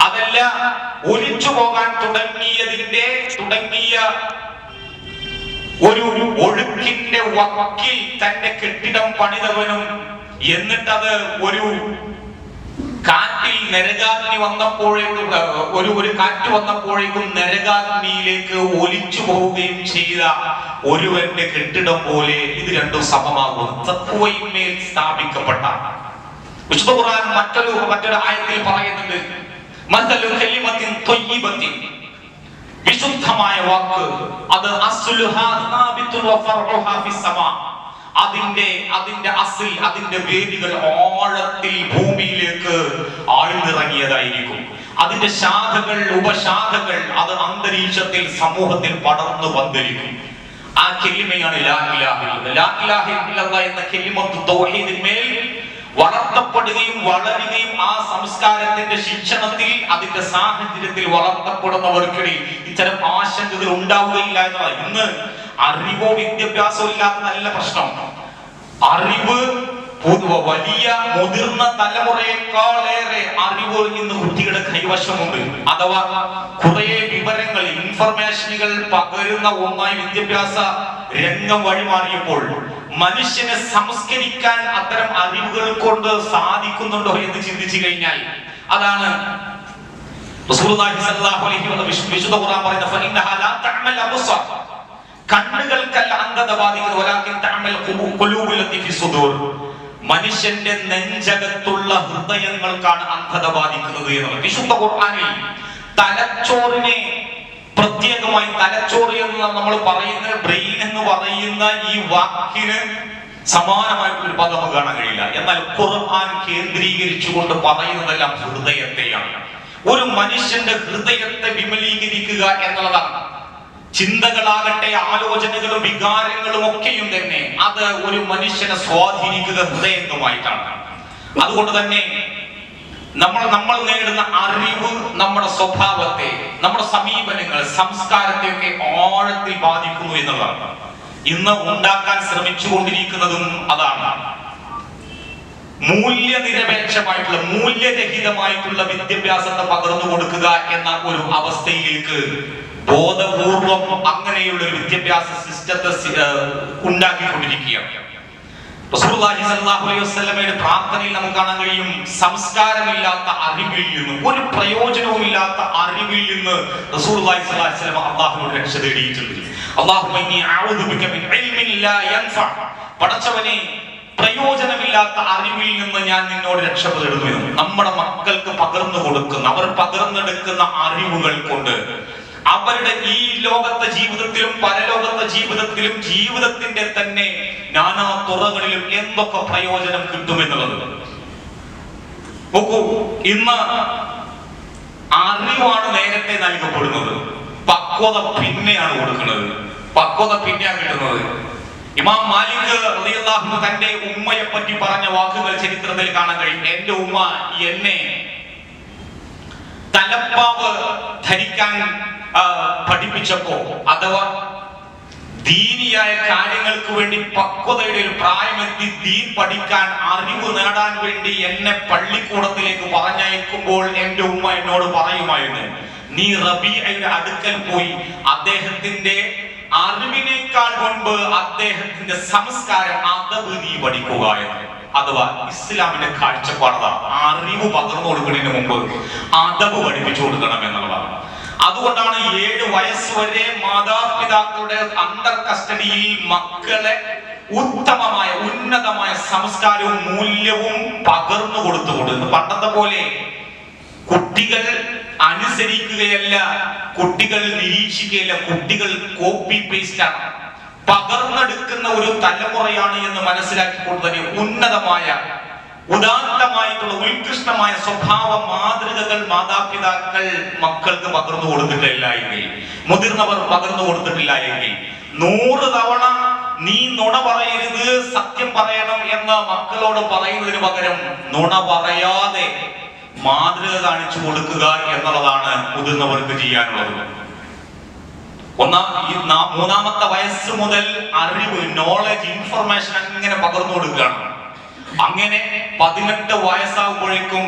അതല്ല ഒലിച്ചു പോകാൻ തുടങ്ങിയ ഒരു ഒഴുക്കിന്റെ വക്കിൽ തന്റെ കെട്ടിടം പണിതവനും, എന്നിട്ടത് ഒരു കാറ്റിൽ നരകാഗ്നി വന്നപ്പോഴേക്കും ഒരു കാറ്റ് വന്നപ്പോഴേക്കും നരകാഗ്നിയിലേക്ക് ഒലിച്ചു പോവുകയും ചെയ്ത ഒരുവന്റെ കെട്ടിടം പോലെ ഇത് രണ്ടും സമമാകുന്നു. തഖ്വയിന്മേൽ സ്ഥാപിക്കപ്പെട്ട വിശുദ്ധ ഖുർആൻ മറ്റൊരു ആയത്തിൽ പറയുന്നുണ്ട്, മസലു കലിമത്തിൻ ത്വയ്യിബത്തിൻ, വിശുദ്ധമായ വാക്ക്, അത് അസ്ലുഹാ സാബിതുൻ വഫർഉഹാ ഫിസ്സമാ, അതിന്റെ അസ്ൽ, അതിന്റെ വേരുകൾ ആഴത്തിൽ ഭൂമിയിലേക്ക് ആഴ്ന്നിറങ്ങിയതായിരിക്കും. അതിന്റെ ശാഖകൾ, ഉപശാഖകൾ അത് അന്തരീക്ഷത്തിൽ, സമൂഹത്തിൽ പടർന്നു പന്തലിക്കും. ആ കലിമയാണ് ലാ ഇലാഹ ഇല്ലല്ലാഹ്. ലാ ഇലാഹ ഇല്ലല്ലാഹ് എന്ന കലിമത്ത് തൗഹീദിന്മേൽ വളർത്തപ്പെടുകയും വളരുകയും ആ സംസ്കാരത്തിന്റെ ശിക്ഷണത്തിൽ, അതിന്റെ സാഹചര്യത്തിൽ വളർത്തപ്പെടുന്നവർക്കിടയിൽ ഇത്തരം ആശങ്കകൾ ഉണ്ടാവുകയില്ല എന്നതാണ്. ഇന്ന് അറിവോ വിദ്യാഭ്യാസമോ ഇല്ലാത്ത നല്ല പ്രശ്നം. അറിവ് വലിയ മുതിർന്ന തലമുറയെക്കാളേറെ അറിവ് ഇന്ന് കുട്ടികളുടെ കൈവശമുണ്ട്. അഥവാ കുറെ വിവരങ്ങൾ, ഇൻഫർമേഷനുകൾ പകരുന്ന ഒന്നായി വിദ്യാഭ്യാസ രംഗം വഴിമാറിയപ്പോൾ മനുഷ്യനെ സംസ്കരിക്കാൻ അത്തരം അറിവുകൾ കൊണ്ട് സാധിക്കുന്നുണ്ടോ എന്ന് ചിന്തിച്ചു കഴിഞ്ഞാൽ, അതാണ് റസൂലുള്ളാഹി സ്വല്ലല്ലാഹു അലൈഹി വസല്ലം വിശുദ്ധ ഖുർആൻ പറയുന്നത്, ഫഇന്നഹാ ലാ തഅമൽ അബ്സാർ, കണ്ണുകൾക്കല്ല അന്ധത ബാധിക്കുന്നത്, വലാകിൻ തഅമൽ ഖുലൂബുൽ ലത്തി ഫി സുദൂർ, മനുഷ്യന്റെ നെഞ്ചകത്തുള്ള ഹൃദയങ്ങൾക്കാണ് അന്ധത ബാധിക്കുന്നത് എന്ന് വിശുദ്ധ ഖുർആനിൽ തലച്ചോറിനെ പ്രത്യേകമായി, തലച്ചോറ് എന്ന് നമ്മൾ പറയുന്ന ബ്രെയിൻ എന്ന് പറയുന്ന ഈ വാക്കിന് സമാനമായിട്ടൊരു പദം നമുക്ക് കാണാൻ കഴിയില്ല. എന്നാൽ ഖുർആൻ കേന്ദ്രീകരിച്ചുകൊണ്ട് പറയുന്നതെല്ലാം ഹൃദയത്തെയാണ്. ഒരു മനുഷ്യന്റെ ഹൃദയത്തെ വിമലീകരിക്കുക എന്നുള്ളതാണ്. ചിന്തകളാകട്ടെ, ആലോചനകളും വികാരങ്ങളും ഒക്കെയും തന്നെ അത് ഒരു മനുഷ്യനെ സ്വാധീനിക്കുക ഹൃദയംഗമായിട്ടാണ്. അതുകൊണ്ട് തന്നെ നമ്മൾ നേടുന്ന അറിവ് നമ്മുടെ സ്വഭാവത്തെ, നമ്മുടെ സമീപനങ്ങൾ, സംസ്കാരത്തെ ഒക്കെ ആഴത്തിൽ ബാധിക്കുന്നു എന്നുള്ളതാണ്. ഇന്ന് ഉണ്ടാക്കാൻ ശ്രമിച്ചുകൊണ്ടിരിക്കുന്നതും അതാണ്. മൂല്യനിരപേക്ഷമായിട്ടുള്ള, മൂല്യരഹിതമായിട്ടുള്ള വിദ്യാഭ്യാസത്തെ പകർന്നു കൊടുക്കുക എന്ന ഒരു അവസ്ഥയിലേക്ക് ബോധപൂർവം അങ്ങനെയുള്ള ഒരു വിദ്യാഭ്യാസ സിസ്റ്റത്തെ ഉണ്ടാക്കിക്കൊണ്ടിരിക്കുകയാണ്. റസൂലുള്ളാഹി സ്വല്ലല്ലാഹു അലൈഹി വസല്ലമയുടെ പ്രാർത്ഥനയിൽ നമുക്ക് കാണാൻ കഴിയും, സംസ്കാരമില്ലാത്ത അറിവിൽ നിന്ന്, ഒരു പ്രയോജനവുമില്ലാത്ത അറിവിൽ നിന്ന് റസൂലുള്ളാഹി സ്വല്ലല്ലാഹു അലൈഹി വസല്ലം അല്ലാഹുവിനോട് രക്ഷ തേടിയിട്ടുണ്ട്. അല്ലാഹുമ്മ ഇന്നി അഊദു ബിക മിൻ ഇൽമിൻ ലാ യൻഫഅ, പടച്ചവനെ പ്രയോജനമില്ലാത്ത അറിവിൽ നിന്ന് ഞാൻ നിന്നോട് രക്ഷ തേടുന്നു എന്ന് നമ്മുടെ മക്കൾക്ക് പകർന്നു കൊടുക്കുന്ന, അവർ പകർന്നെടുക്കുന്ന അറിവുകൾ കൊണ്ട് അവരുടെ ഈ ലോകത്തെ ജീവിതത്തിലും പരലോകത്തെ ജീവിതത്തിലും, ജീവിതത്തിന്റെ തന്നെ നാനാ തുറകളിലും എന്തൊക്കെ പ്രയോജനം കിട്ടുമെന്നുള്ളത് നോക്കൂ. ഇന്ന് അറിവാണ് നേരത്തെ നൽകപ്പെടുന്നത്, പക്വത പിന്നെയാണ് കൊടുക്കുന്നത്, പക്വത പിന്നെയാണ് കിട്ടുന്നത്. ഇമാം മാലിക് റളിയല്ലാഹു അൻഹു തന്റെ ഉമ്മയെ പറ്റി പറഞ്ഞ വാക്കുകൾ ചരിത്രത്തിൽ കാണാൻ കഴിയും. എന്റെ ഉമ്മ എന്നെ തലപ്പാവ് ധരിക്കാൻ പഠിപ്പിച്ചപ്പോ, അഥവാ ദീനിയായ കാര്യങ്ങൾക്ക് വേണ്ടി പക്വതയുടെ ഒരു പ്രായമെത്തി ദീൻ പഠിക്കാൻ, അറിവ് നേടാൻ വേണ്ടി എന്നെ പള്ളിക്കൂടത്തിലേക്ക് പറഞ്ഞയക്കുമ്പോൾ എന്റെ ഉമ്മ എന്നോട് പറയുമായിരുന്നു, നീ റബീഅയുടെ അടുക്കൽ പോയി അദ്ദേഹത്തിന്റെ അറിവിനേക്കാൾ മുൻപ് അദ്ദേഹത്തിന്റെ സംസ്കാരം, അദബ് നീ പഠിക്കുക എന്ന്. അഥവാ ഇസ്ലാമിന്റെ കാഴ്ചപ്പാടാണ് അറിവ് പകർന്നു കൊടുക്കുന്നതിന് മുമ്പ് അദബ് പഠിപ്പിച്ചു കൊടുക്കണം എന്നുള്ളതാണ്. അതുകൊണ്ടാണ് 7 വയസ്സ് വരെ മാതാപിതാക്കളുടെ അണ്ടർ കസ്റ്റഡിയിൽ മക്കളെ ഉത്തമമായ, ഉന്നതമായ സംസ്കാരവും മൂല്യവും പകർന്നു കൊടുത്തുകൊടുക്കുന്നത്. പണ്ടത്തെ പോലെ കുട്ടികൾ അനുസരിക്കുകയല്ല, കുട്ടികൾ നിരീക്ഷിക്കുകയല്ല, കുട്ടികൾ കോപ്പി പേസ്റ്റ് ആണ്, പകർന്നെടുക്കുന്ന ഒരു തലമുറയാണ് എന്ന് മനസ്സിലാക്കിക്കൊണ്ട് തന്നെ ഉന്നതമായ, ഉദാത്തമായിട്ടുള്ള, ഉത്കൃഷ്ടമായ സ്വഭാവ മാതൃകകൾ മാതാപിതാക്കൾ മക്കൾക്ക് പകർന്നു കൊടുത്തിട്ടില്ല എങ്കിൽ, മുതിർന്നവർ പകർന്നു കൊടുത്തിട്ടില്ല എങ്കിൽ, 100 തവണ നീ നുണ പറയരുത്, സത്യം പറയണം എന്ന് മക്കളോട് പറയുന്നതിന് പകരം നുണ പറയാതെ മാതൃക കാണിച്ചു കൊടുക്കുക എന്നുള്ളതാണ് മുതിർന്നവർക്ക് ചെയ്യാനുള്ളത്. മൂന്നാമത്തെ വയസ്സ് മുതൽ അറിവ്, നോളജ്, ഇൻഫർമേഷൻ അങ്ങനെ പകർന്നു കൊടുക്കുകയാണ്. അങ്ങനെ 18 വയസ്സാകുമ്പോഴേക്കും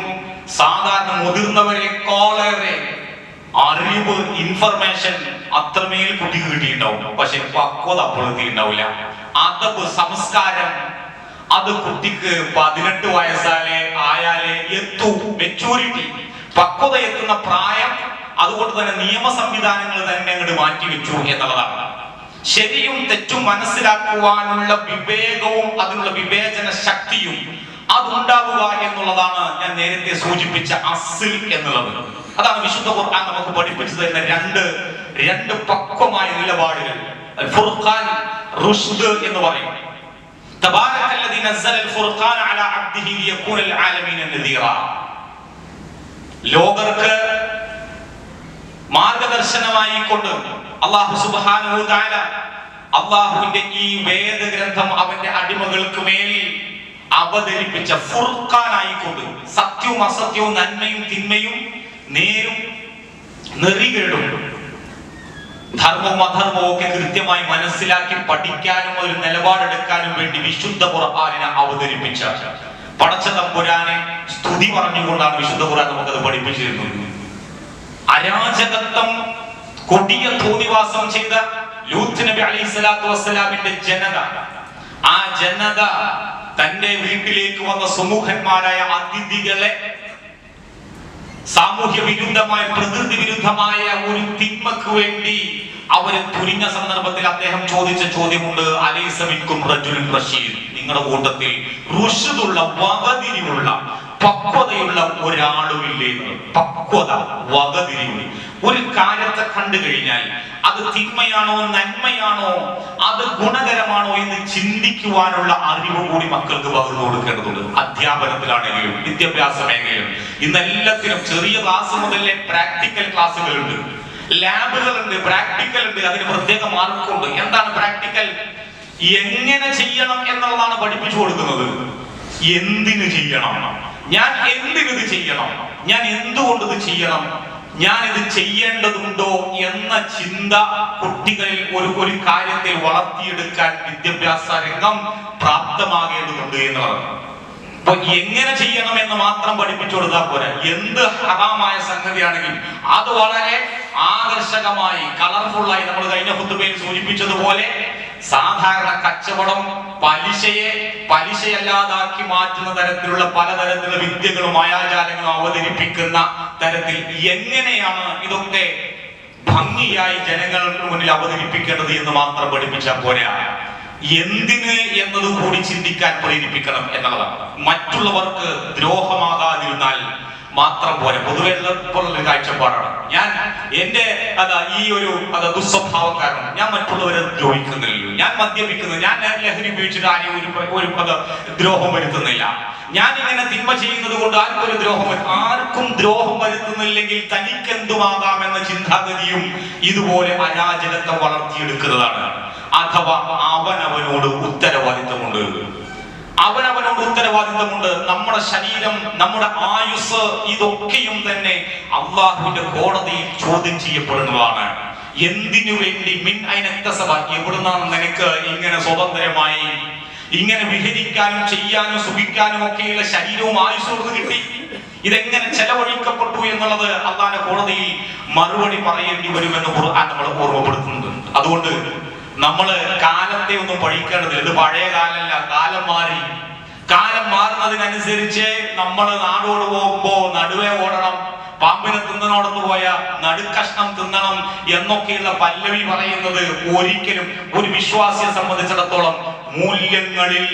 സാധാരണ മുതിർന്നവരെക്കാളേറെ അറിവ്, ഇൻഫർമേഷൻ അത്രമേൽ കുട്ടിക്ക് കിട്ടിയിട്ടുണ്ടാവും. പക്ഷെ പക്വത അപ്പോഴും എത്തിയിട്ടുണ്ടാവില്ല. അതബ്, സംസ്കാരം അത് കുട്ടിക്ക് 18 വയസ്സാലേ ആയാലേ എത്തൂ. മെച്ചൂരിറ്റി, പക്വത എത്തുന്ന പ്രായം. അതുകൊണ്ട് തന്നെ നിയമ സംവിധാനങ്ങൾ തന്നെ അങ്ങോട്ട് മാറ്റിവെച്ചു എന്നുള്ളതാണ്. ശരിയും തെറ്റും മനസ്സിലാക്കുവാനുള്ള വിവേകവും അതിനുള്ള വിവേചന ശക്തിയും അതുണ്ടാവുക എന്നുള്ളതാണ് ഞാൻ നേരത്തെ സൂചിപ്പിച്ച അസ്ൽ എന്നുള്ളത്. അതാണ് വിശുദ്ധ ഖുർആൻ നമുക്ക് പഠിപ്പിച്ചു തരുന്ന രണ്ട് പക്വമായ നിലപാടുകൾ. ഫുർഖാൻ, റുഷ്ദ് എന്ന് പറയും. തബാരകല്ലദീ നസ്സലൽ ഫുർഖാന അലാ അബ്ദിഹി ലിയകൂന ലിൽആലമീന നദീറ. ലോകർക്ക് മാർഗദർശനമായി കൊണ്ട് അല്ലാഹു സുബ്ഹാനഹു തആല അല്ലാഹുവിന്റെ ഈ വേദഗ്രന്ഥം അവന്റെ അടിമകൾക്ക് മേൽ അവതരിപ്പിച്ച ഫുർഖാനായിക്കൊണ്ട് സത്യവും അസത്യവും നന്മയും തിന്മയും നേരും നെറികേടും ധർമ്മവും അധർമ്മവും ഒക്കെ കൃത്യമായി മനസ്സിലാക്കി പഠിക്കാനും ഒരു നിലപാടെടുക്കാനും വേണ്ടി വിശുദ്ധ ഖുർആനിനെ അവതരിപ്പിച്ച പടച്ച തമ്പുരാനെ സ്തുതി പറഞ്ഞുകൊണ്ടാണ് വിശുദ്ധ ഖുർആൻ നമുക്കത് പഠിപ്പിച്ചിരുന്നത്. അരാജകത്വം, കൊടിയ തോന്നിവാസം ചെയ്ത ലൂത്ത് നബി അലൈഹിസ്സലാത്തു വസ്സലാമിന്റെ ജനത, ആ ജനത തന്റെ വീട്ടിലേക്ക് വന്ന സമൂഹന്മാരായ അതിഥികളെ സാമൂഹ്യ വിരുദ്ധമായ, പ്രകൃതി വിരുദ്ധമായ ഒരു തിന്മക്ക് വേണ്ടി അവരെ തുനിഞ്ഞ സന്ദർഭത്തിൽ അദ്ദേഹം ചോദിച്ച ചോദ്യമുണ്ട്. അലൈസ മിൻകും റജുലുൻ റഷീദ്, നിങ്ങളുടെ കൂട്ടത്തിൽ റുഷ്ദുള്ള, വകതിരിവുള്ള, പക്വതയുള്ള ഒരാളുമില്ലേ? പക്വത, വകതിരിവ്. ഒരു കാര്യത്തെ കണ്ടു കഴിഞ്ഞാൽ അത് തിന്മയാണോ നന്മയാണോ, അത് ഗുണകരമാണോ എന്ന് ചിന്തിക്കുവാനുള്ള അറിവ് കൂടി മക്കൾക്ക് പകർന്നു കൊടുക്കേണ്ടതുണ്ട്. അധ്യാപനത്തിലാണെങ്കിലും വിദ്യാഭ്യാസ മേഖലയിലും ഇന്നെല്ലാത്തിനും ചെറിയ ക്ലാസ് മുതലേ പ്രാക്ടിക്കൽ ക്ലാസ്സുകളുണ്ട്, ലാബുകളുണ്ട്, പ്രാക്ടിക്കൽ ഉണ്ട്. അതിന് പ്രത്യേക മാർക്കുണ്ട്. എന്താണ് പ്രാക്ടിക്കൽ? എങ്ങനെ ചെയ്യണം എന്നുള്ളതാണ് പഠിപ്പിച്ചു കൊടുക്കുന്നത്. എന്തിന് ചെയ്യണം, ഞാൻ എന്തിനിത് ചെയ്യണം, ഞാൻ എന്തുകൊണ്ട് ഇത് ചെയ്യണം, ഞാൻ ഇത് ചെയ്യേണ്ടതുണ്ടോ എന്ന ചിന്ത കുട്ടികളിൽ ഒരു കാര്യത്തെ വളർത്തിയെടുക്കാൻ വിദ്യാഭ്യാസ രംഗം പ്രാപ്തമാകേണ്ടതുണ്ട് എന്നുള്ളത്. അപ്പൊ എങ്ങനെ ചെയ്യണം എന്ന് മാത്രം പഠിപ്പിച്ചു കൊടുത്താൽ പോരാ. എന്ത് ഹറാമായ സംഗതിയാണെങ്കിലും അത് വളരെ ആകർഷകമായി, കളർഫുള്ളായി, നമ്മൾ കഴിഞ്ഞ ഖുതുബയിൽ സൂചിപ്പിച്ചതുപോലെ സാധാരണ കച്ചവടം, പലിശയല്ലാതാക്കി മാറ്റുന്ന തരത്തിലുള്ള പലതരത്തിലുള്ള വിദ്യകളും മായാജാലങ്ങളും അവതരിപ്പിക്കുന്ന തരത്തിൽ എങ്ങനെയാണ് ഇതൊക്കെ ഭംഗിയായി ജനങ്ങൾക്ക് മുന്നിൽ അവതരിപ്പിക്കേണ്ടത് എന്ന് മാത്രം പഠിപ്പിച്ചാൽ പോരാ, എന്തിന് എന്നത് കൂടി ചിന്തിക്കാൻ പ്രേരിപ്പിക്കണം എന്നുള്ളതാണ്. മറ്റുള്ളവർക്ക് ദ്രോഹമാകാതിരുന്നാൽ മാത്രം പോരാ. പൊതുവെ ഉള്ള കാഴ്ചപ്പാടാണ്. ഞാൻ എന്റെ ഈ ഒരു ദുസ്വഭാവക്കാരൻ, ഞാൻ മറ്റുള്ളവരെ ദ്രോഹിക്കുന്നില്ല, ഞാൻ മദ്യപിക്കുന്നില്ല, ഞാൻ ലഹരി ഉപയോഗിച്ചിട്ട് ആരെയും ഒരു ദ്രോഹം വരുത്തുന്നില്ല, ഞാൻ ഇങ്ങനെ തിന്മ ചെയ്യുന്നത് കൊണ്ട് ആർക്കും ദ്രോഹം വരുത്തുന്നില്ലെങ്കിൽ തനിക്ക് എന്തുമാകാമെന്ന ചിന്താഗതിയും ഇതുപോലെ അരാജകത്വം വളർത്തിയെടുക്കുന്നതാണ്. അഥവാ അവനവനോട് ഉത്തരവാദിത്തമുണ്ട്. നമ്മുടെ ശരീരം, നമ്മുടെ ആയുസ്, ഇതൊക്കെയും തന്നെ അള്ളാഹുവിന്റെ കോടതിയിൽ ചോദ്യം ചെയ്യപ്പെടുന്നതാണ്. എന്തിനു വേണ്ടി? മിൻ ഐനക്തസബ, എവിടുന്നാണ് നിനക്ക് ഇങ്ങനെ സ്വതന്ത്രമായി ഇങ്ങനെ വിഹരിക്കാനും ചെയ്യാനും സുഖിക്കാനും ഒക്കെയുള്ള ശരീരവും ആയുസ്സും കിട്ടി? ഇതെങ്ങനെ ചെലവഴിക്കപ്പെട്ടു എന്നുള്ളത് അള്ളാഹുവിന്റെ കോടതിയിൽ മറുപടി പറയേണ്ടി വരുമെന്ന് ഖുർആൻ നമ്മളെ ഓർമ്മപ്പെടുത്തുന്നുണ്ട്. അതുകൊണ്ട് നമ്മള് കാലത്തെ ഒന്നും പഴിക്കേണ്ടതില്ല. ഇത് പഴയ കാലമല്ല, കാലം മാറി. കാലം മാറുന്നതിനനുസരിച്ച് നമ്മൾ നാടോട് പോകുമ്പോ നടുവേ ഓടണം, പാമ്പിനെ തിന്നണോടത്ത് പോയ നടുക്കഷ്ണം തിന്നണം എന്നൊക്കെയുള്ള പല്ലവി പറയുന്നത് ഒരിക്കലും ഒരു വിശ്വാസിയെ സംബന്ധിച്ചിടത്തോളം മൂല്യങ്ങളിൽ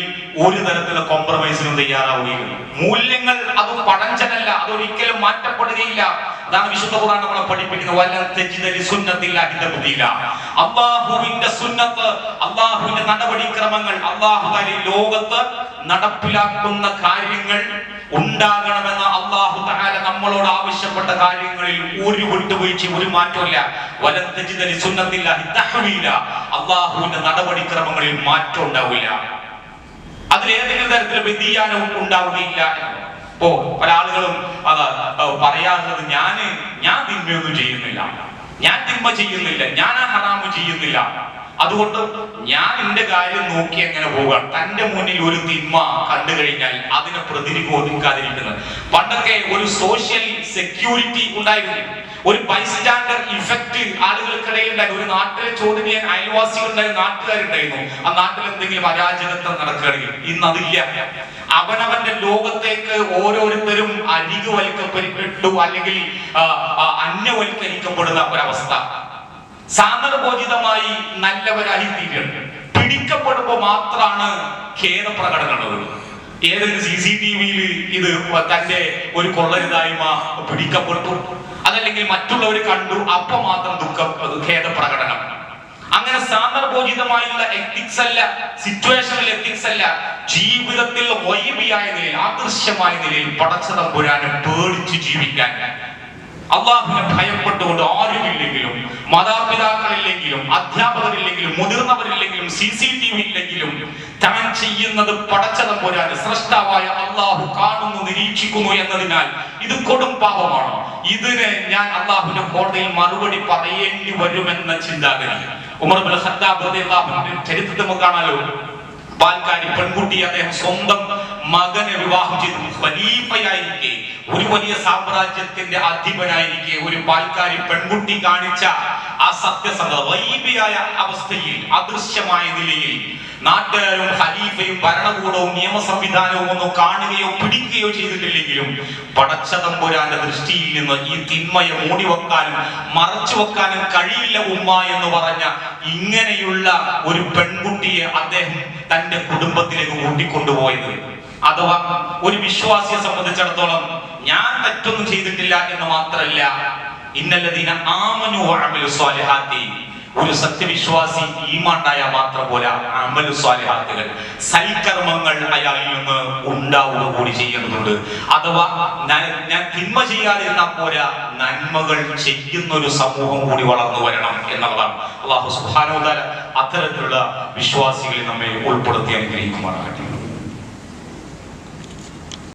ഒരു തരത്തിലുള്ള കോംപ്രമൈസിനും തയ്യാറാവുകയില്ല. മൂല്യങ്ങൾ അത് പഴഞ്ചനല്ല, അതൊരിക്കലും മാറ്റപ്പെടുകയില്ല. അതാണ് വിശുദ്ധ ഖുർആൻ നമ്മളെ പഠിപ്പിക്കുന്നത്. അല്ലാഹുവിന്റെ സുന്നത്ത്, അല്ലാഹുവിന്റെ നടപടിക്രമങ്ങൾ, അല്ലാഹു തആല ലോകത്ത് നടപ്പിലാക്കുന്ന കാര്യങ്ങൾ ഉണ്ടാകണമെന്ന് അല്ലാഹു തആല നമ്മളോട് ആവശ്യപ്പെട്ട കാര്യങ്ങളിൽ ഒരു വിട്ടുവീഴ്ചയും ഒരു മാറ്റമില്ല. വലൻ തജിദ ലിസുന്നത്തില്ലാഹി തഹ്വീല, അല്ലാഹുവിന്റെ നടപടിക്രമങ്ങളിൽ മാറ്റം ഉണ്ടാവില്ല. അതിലേതെങ്കിലും തരത്തിലുള്ള വ്യതിയാനവും ഉണ്ടാവുകയില്ല. ഇപ്പോ പല ആളുകളും പറയാറുള്ളത്, ഞാൻ തിന്മയൊന്നും ചെയ്യുന്നില്ല, ഞാൻ തിന്മ ചെയ്യുന്നില്ല, ഞാൻ ആ ഹറാമ് ചെയ്യുന്നില്ല. അതുകൊണ്ട് ഞാൻ എന്റെ കാര്യം നോക്കി എങ്ങനെ പോകാം. തന്റെ മുന്നിൽ ഒരു തിന്മ കണ്ടു കഴിഞ്ഞാൽ അതിനെ പ്രതിരോധിക്കാതിരിക്കുന്നത്. പണ്ടൊക്കെ ഒരു സോഷ്യൽ സെക്യൂരിറ്റി ഉണ്ടായിരുന്നു, ഒരു ബൈസ്റ്റാൻഡർ ഇഫക്റ്റ് ആളുകൾക്കിടയിൽ ഉണ്ടായിരുന്നു. ഒരു നാട്ടിലെ ചോദ്യം ചെയ്യാൻ അയൽവാസികളുണ്ടായിരുന്നു, നാട്ടുകാരുണ്ടായിരുന്നു. ആ നാട്ടിൽ എന്തെങ്കിലും അരാജകത്വം നടക്കുകയാണെങ്കിൽ ഇന്ന് അതില്ല. അവനവന്റെ ലോകത്തേക്ക് ഓരോരുത്തരും അരികുവൽക്കപ്പെട്ടു, അല്ലെങ്കിൽ അന്യവൽക്കരിക്കപ്പെടുന്ന ഒരവസ്ഥ. സാന്ദർഭോചിതമായി നല്ലവരായി തീരുന്നു. പിടിക്കപ്പെടുമ്പോ മാത്രമാണ് ഖേദപ്രകടനങ്ങൾ. ഏതെങ്കിലും CCTV ഇത് തന്റെ ഒരു കൊള്ളരുതായ്മ പിടിക്കപ്പെട്ടു, അതല്ലെങ്കിൽ മറ്റുള്ളവർ കണ്ടു, അപ്പൊ മാത്രം ഖേദപ്രകടനം. അങ്ങനെ സാന്ദർഭോചിതമായുള്ള എത്തിക്സ് അല്ല, സിറ്റുവേഷണൽ എത്തിക്സ് അല്ല. ജീവിതത്തിൽ വൈബിയായ നിലയിൽ, ആദർശമായ നിലയിൽ പടച്ച തമ്പുരാനെ പേടിച്ച് ജീവിക്കാൻ, അള്ളാഹുവിനെ ഭയപ്പെട്ടുകൊണ്ട് ആരുമില്ലെങ്കിലും, മാതാപിതാക്കളില്ലെങ്കിലും, അധ്യാപകരില്ലെങ്കിലും, മുതിർന്നവരില്ലെങ്കിലും, CCTV ഇല്ലെങ്കിലും താൻ ചെയ്യുന്നത് പടച്ച തമ്പുരാന് സ്രഷ്ടാവായ അള്ളാഹു കാണുന്നു, നിരീക്ഷിക്കുന്നു എന്നതിനാൽ ഇത് കൊടും പാപമാണ്. ഇതിന് ഞാൻ അള്ളാഹുവിന്റെ കോടതിയിൽ മറുപടി പറയേണ്ടി വരുമെന്ന ചിന്താഗതി. ഉമർ ഇബ്നുൽ ഖത്താബ് റളിയല്ലാഹു അൻഹു ചരിത്രത്തിൽ നമുക്ക് കാണാലോ. പാൽക്കാരി പെൺകുട്ടി അദ്ദേഹം സ്വന്തം മകനെ വിവാഹം ചെയ്തു. ഖലീഫയായിരിക്കെ, ഒരു വലിയ സാമ്രാജ്യത്തിന്റെ അധിപനായിരിക്കെ, ഒരു പാൽക്കാരി പെൺകുട്ടി കാണിച്ച ആ സത്യസന്ധത, വൈബിയായ അവസ്ഥയിൽ, അദൃശ്യമായ നിലയിൽ നാട്ടുകാരും ഖലീഫയും ഭരണകൂടവും നിയമ സംവിധാനവും ഒന്നും കാണുകയോ പിടിക്കുകയോ ചെയ്തിട്ടില്ലെങ്കിലും പടച്ച തമ്പുരാന്റെ ദൃഷ്ടിയിൽ നിന്ന് ഈ തിന്മയെ മൂടിവെക്കാനും മറച്ചു വെക്കാനും കഴിയില്ല ഉമ്മ എന്ന് പറഞ്ഞ ഇങ്ങനെയുള്ള ഒരു പെൺകുട്ടിയെ അദ്ദേഹം തന്റെ കുടുംബത്തിലേക്ക് കൂട്ടിക്കൊണ്ടുപോയത്. അഥവാ ഒരു വിശ്വാസിയെ സംബന്ധിച്ചിടത്തോളം ഞാൻ തെറ്റൊന്നും ചെയ്തിട്ടില്ല എന്ന് മാത്രമല്ല, ഇന്നല്ലദീന ആമനു വഅമലു സ്വാലിഹാത്തി, ഒരു സത്യവിശ്വാസി ഈമാണ്ടായാൽ മാത്രം പോരാ, അമലു സ്വാലിഹാത്തുകൾ, സൽക്കർമ്മങ്ങൾ അയാളിൽ നിന്ന് ഉണ്ടാവുക കൂടി ചെയ്യുന്നുണ്ട്. അഥവാ ഞാൻ തിന്മ ചെയ്യാതിരുന്നാൽ പോരാ, നന്മകൾ ചെയ്യുന്ന ഒരു സമൂഹം കൂടി വളർന്നു വരണം എന്നുള്ളതാണ്. അല്ലാഹു സുബ്ഹാനഹു വ തആല അത്തരത്തിലുള്ള വിശ്വാസികളെ നമ്മെ ഉൾപ്പെടുത്തി അനുഗ്രഹിക്കുമാറാകട്ടെ.